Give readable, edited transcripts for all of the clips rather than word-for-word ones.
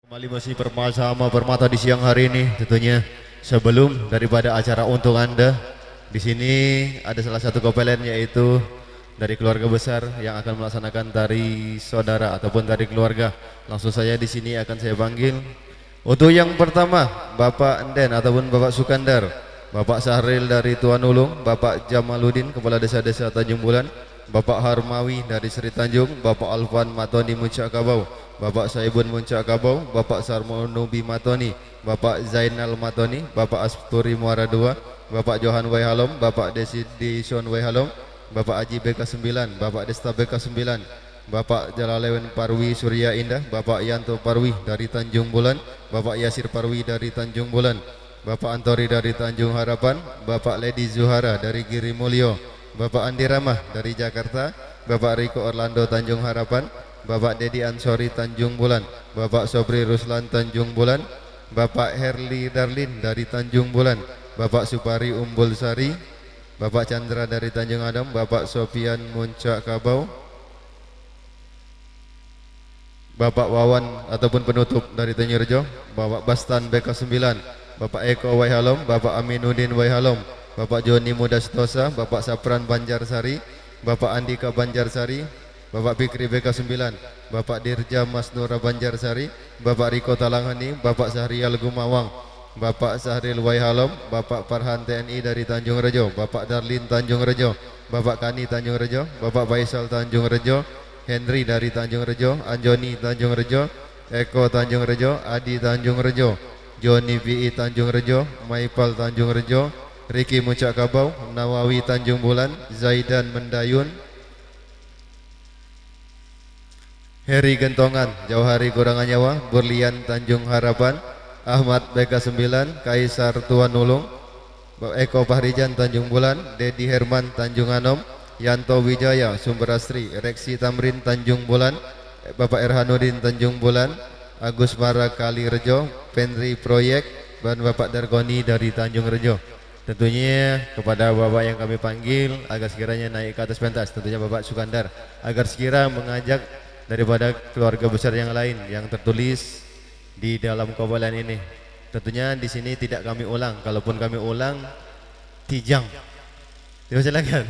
Kembali masih bersama Permata di siang hari ini, tentunya sebelum daripada acara untuk Anda, di sini ada salah satu kopelan yaitu dari keluarga besar yang akan melaksanakan tari saudara ataupun tari keluarga. Langsung saja di sini akan saya panggil. Untuk yang pertama, Bapak Enden ataupun Bapak Sukandar, Bapak Sahril dari Tuan Ulung, Bapak Jamaluddin Kepala Desa-Desa Tanjung Bulan, Bapak Harmawi dari Sri Tanjung, Bapak Alvan Matoni Muncak Kabau, Bapak Saibun Muncak Kabau, Bapak Sarmonubi Matoni, Bapak Zainal Matoni, Bapak Asturi Muara II, Bapak Johan Waihalom, Bapak Desidison Waihalom, Bapak Aji BK9, Bapak Desta BK9, Bapak Jalalewen Parwi Surya Indah, Bapak Yanto Parwi dari Tanjung Bulan, Bapak Yasir Parwi dari Tanjung Bulan, Bapak Antori dari Tanjung Harapan, Bapak Lady Zuhara dari Giri Mulyo, Bapak Andi Ramah dari Jakarta, Bapak Riko Orlando Tanjung Harapan, Bapak Dedi Ansori Tanjung Bulan, Bapak Sobri Ruslan Tanjung Bulan, Bapak Herli Darlin dari Tanjung Bulan, Bapak Supari Umbul Sari, Bapak Chandra dari Tanjung Adam, Bapak Sofian Muncak Kabau, Bapak Wawan ataupun penutup dari Tanjung Rejo, Bapak Bastan BK9, Bapak Eko Waihalom, Bapak Aminuddin Waihalom, Bapak Joni Mudastosa, Bapak Sapran Banjarsari, Bapak Andika Banjarsari, Bapak Fikri BK9, Bapak Dirja Masnura Banjarsari, Bapak Riko Talanghani, Bapak Sahrial Gumawang, Bapak Sahril Waihalom, Bapak Farhan TNI dari Tanjung Rejo, Bapak Darlin Tanjung Rejo, Bapak Kani Tanjung Rejo, Bapak Faisal Tanjung Rejo, Henry dari Tanjung Rejo, Anjoni Tanjung Rejo, Eko Tanjung Rejo, Adi Tanjung Rejo, Joni VI Tanjung Rejo, Maipal Tanjung Rejo, Riki Muncak Kabau, Nawawi Tanjung Bulan, Zaidan Mendayun, Heri Gentongan, Jauhari Kurangan Nyawa, Burlian Tanjung Harapan, Ahmad BK9, Kaisar Tuan Ulung, Eko Fahrijan Tanjung Bulan, Dedi Herman Tanjung Anom, Yanto Wijaya Sumber Asri, Reksi Tamrin Tanjung Bulan, Bapak Erhanuddin Tanjung Bulan, Agus Mara Kali Rejo, Penri Proyek, dan Bapak Dargoni dari Tanjung Rejo. Tentunya kepada Bapak yang kami panggil agar sekiranya naik ke atas pentas, tentunya Bapak Sukandar, agar sekira mengajak daripada keluarga besar yang lain yang tertulis di dalam kobalan ini. Tentunya di sini tidak kami ulang, kalaupun kami ulang tijang. Silakan.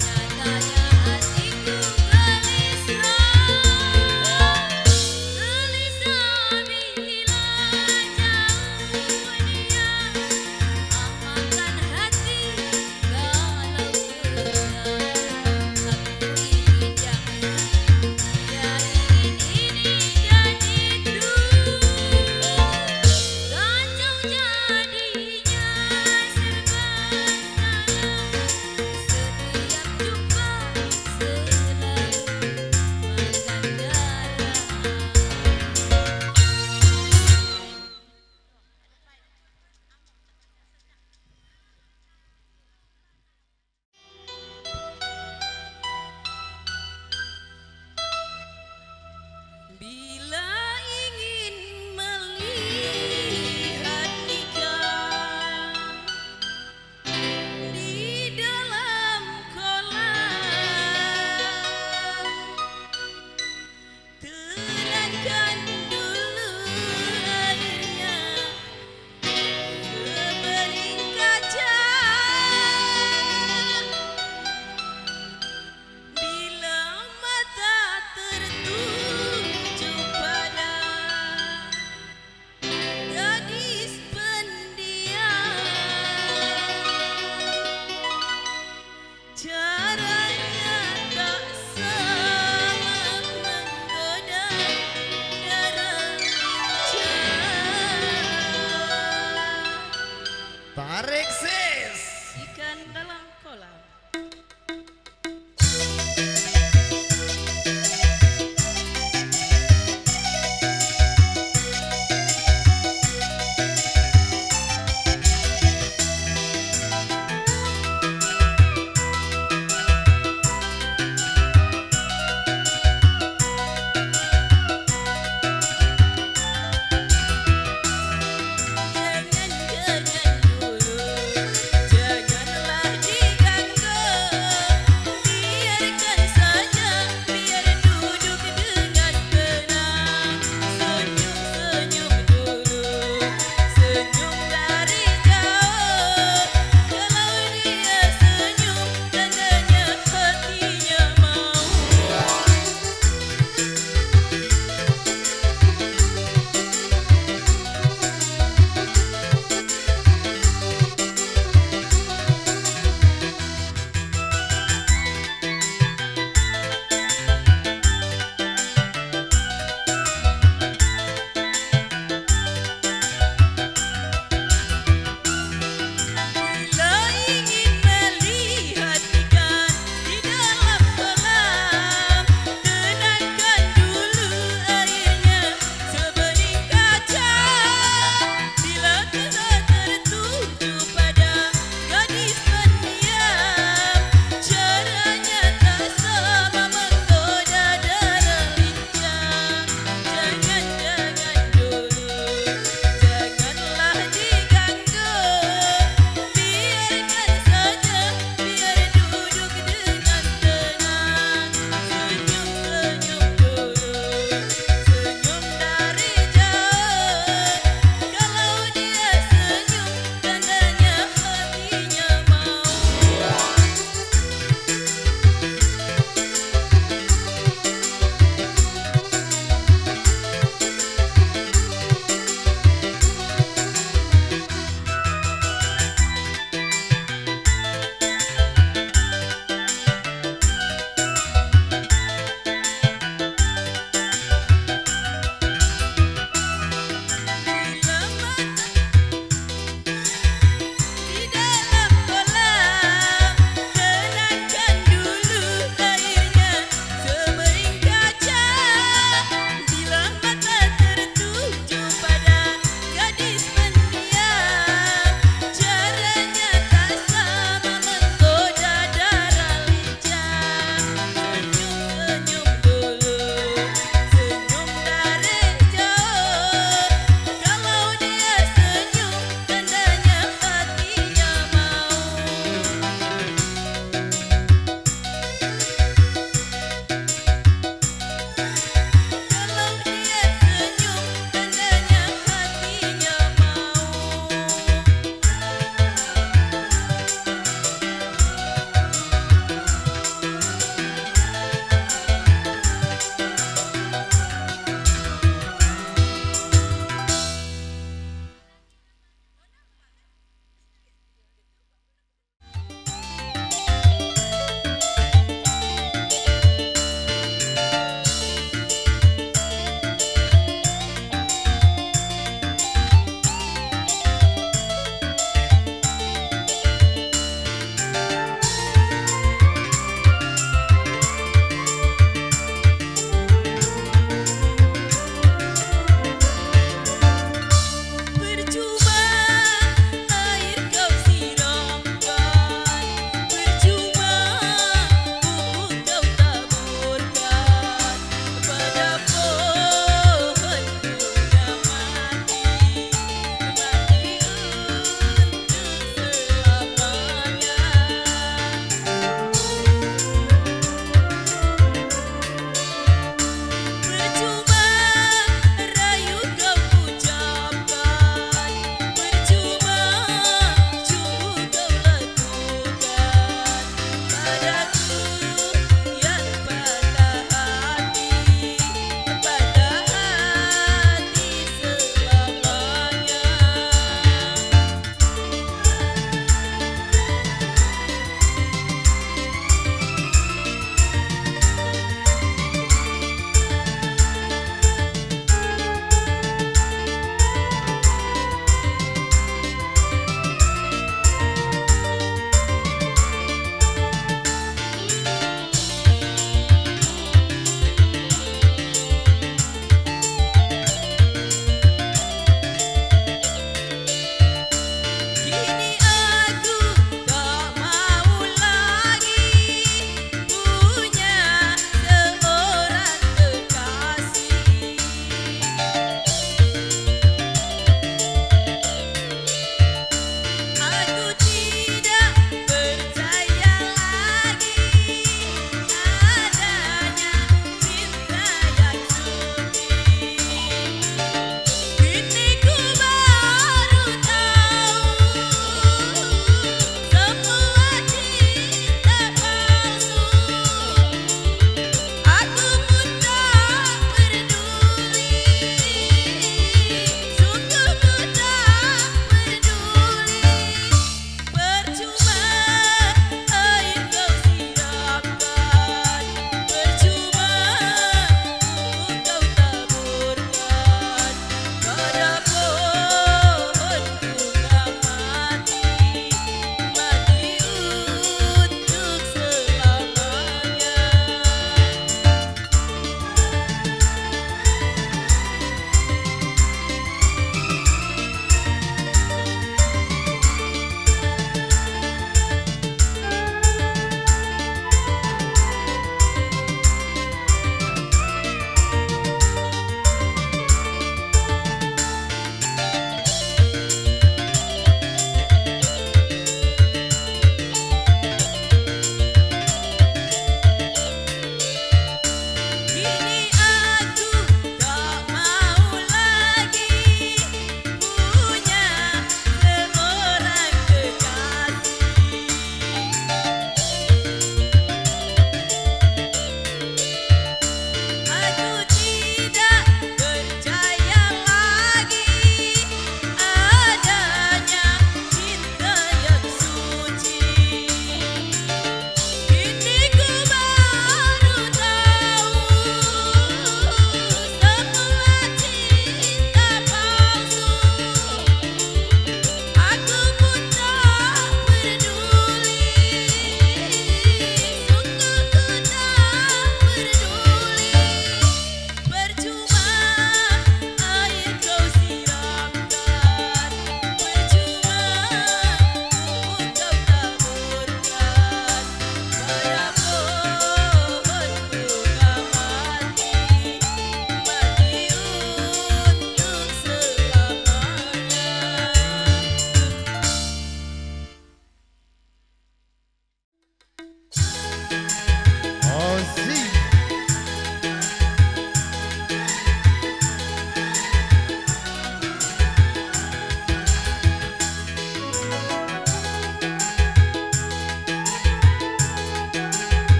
Nyatanya hatiku gelisah.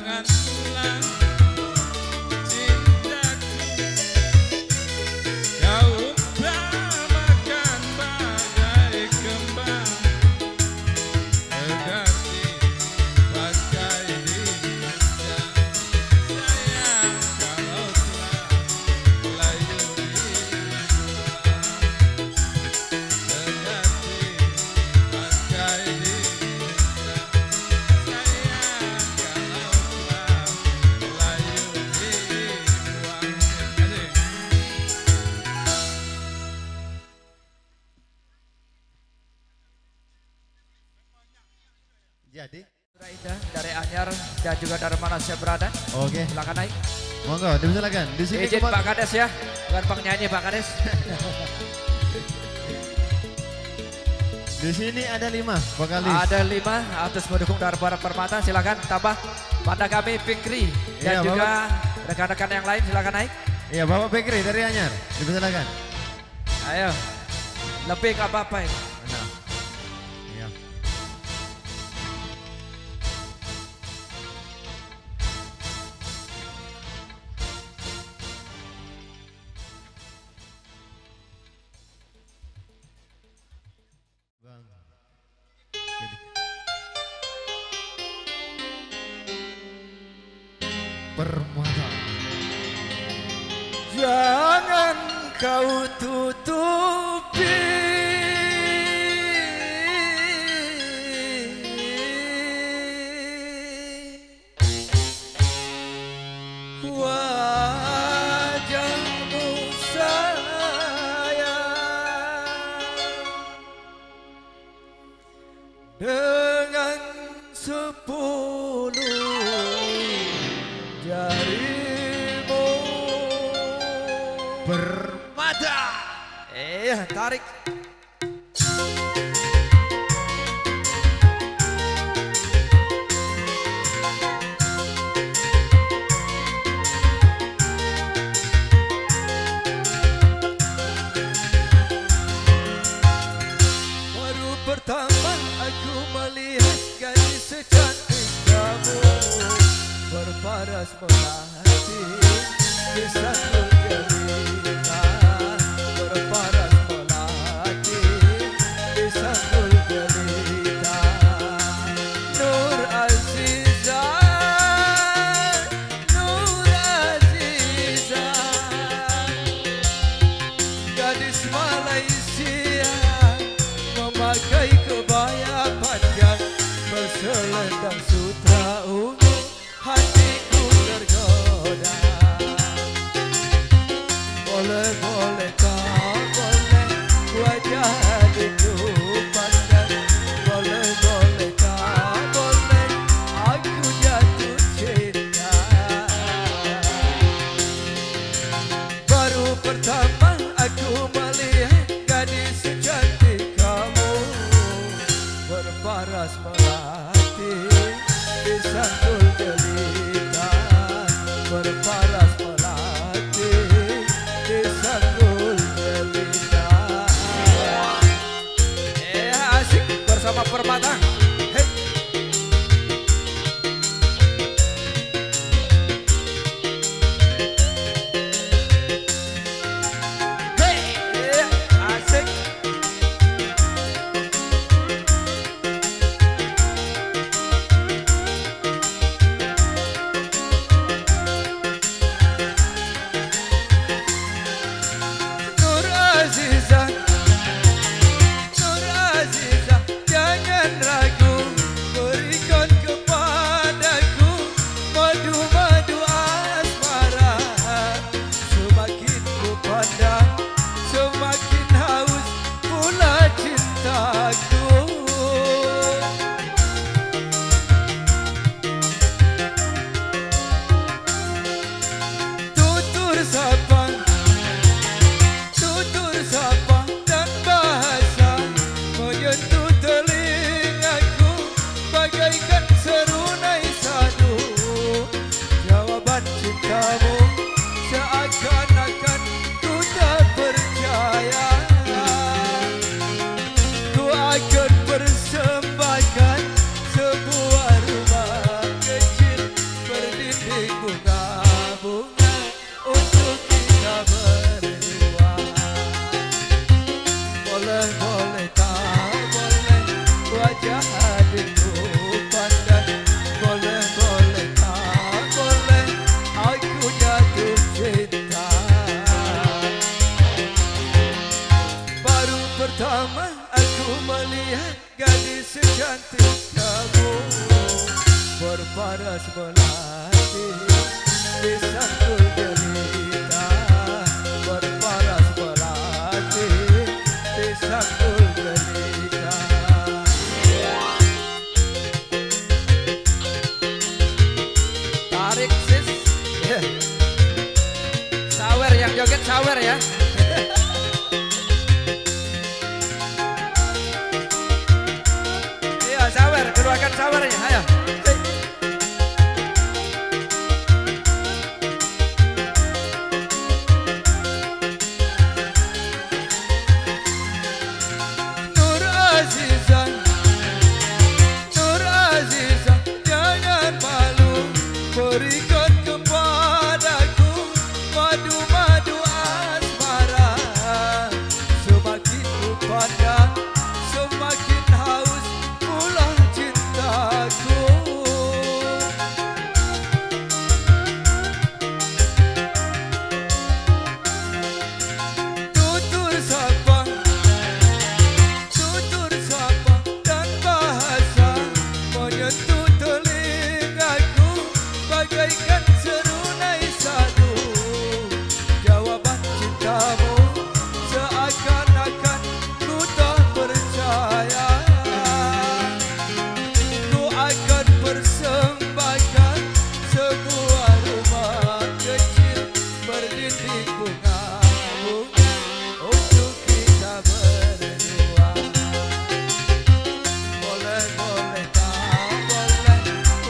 Janganlah cintaku kau umpamakan bagai kembang berganti pakai diinjak. Sayang kalau telah layu dibuang berganti pakai diinjak. Sayang kalau telah layu dibuang. Jadi, Indah dari Anyar dan juga dari mana saya berada. oke, Silakan naik. monggo dipersilakan. Di sini Izin Pak Kades ya, bukan penyanyi Pak Kades. di sini ada 5 vokalis. Ada 5 atas mendukung dari para permata. Silakan tambah pada kami Fikri dan Iya, juga rekan-rekan yang lain. Silakan naik. Iya, Bapak Fikri dari Anyar, dipersilakan. Ayo, lebih nggak apa-apa ini. Nah, iya. Bang. Gini. Permata. Jangan kau tutupi wajahmu sayang dengan 10 jarimu. Permata. Tarik. Baru pertama aku melihat gadis secantik kamu, berparas melati di sanggul jelita, berparas melati di sanggul jelita. Nur Azizah, Nur Azizah, gadis Malaysia memakai kebaya panjang berselendang sutra ungu, hatiku tergoda. Sawer yang joget sawer ya. Iya sawer, keluarkan sawernya, ayo. Nur Azizan, Nur Azizan, jangan malu, berikan kepadaku madu-madu asmara. Semakin ku pandang, semakin haus pula cintaku. Tutur sapa, tutur sapa dan bahasa menyentuh telingaku bagaikan serunai sadu. Jawaban cintamu seakan-akan ku tak percaya. Ku akan persembahkan sebuah rumah kecil berdinding bunga-bunga untuk kita berdua. Boleh-boleh tak boleh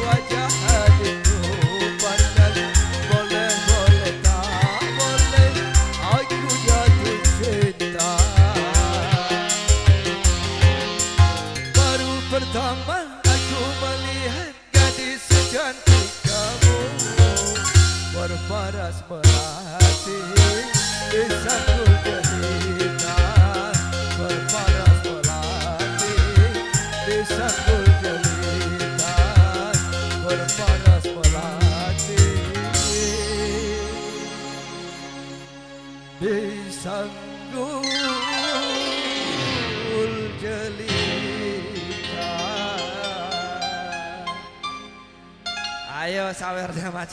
wajah adikku pandang. Boleh-boleh tak boleh aku jatuh cinta. Baru pertama aku melihat gadis secantik kamu, berparas melati di sanggul jelita. Berparas melati di sanggul jelita. Berparas melati di sanggul jelita. Ayo sawernya mas.